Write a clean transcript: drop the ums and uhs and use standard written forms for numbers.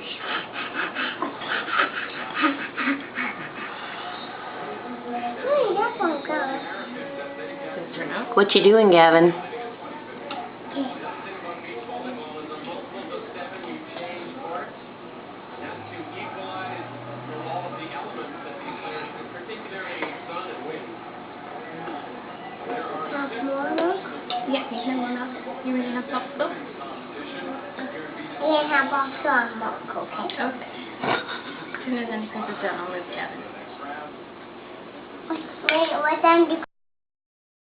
Hey, that one goes. What you doing, Gavin? Yeah, you can one up. You ready to have box book? Yeah, have box on book, okay? Okay. And then you can sit down with Gavin. Wait, what time do you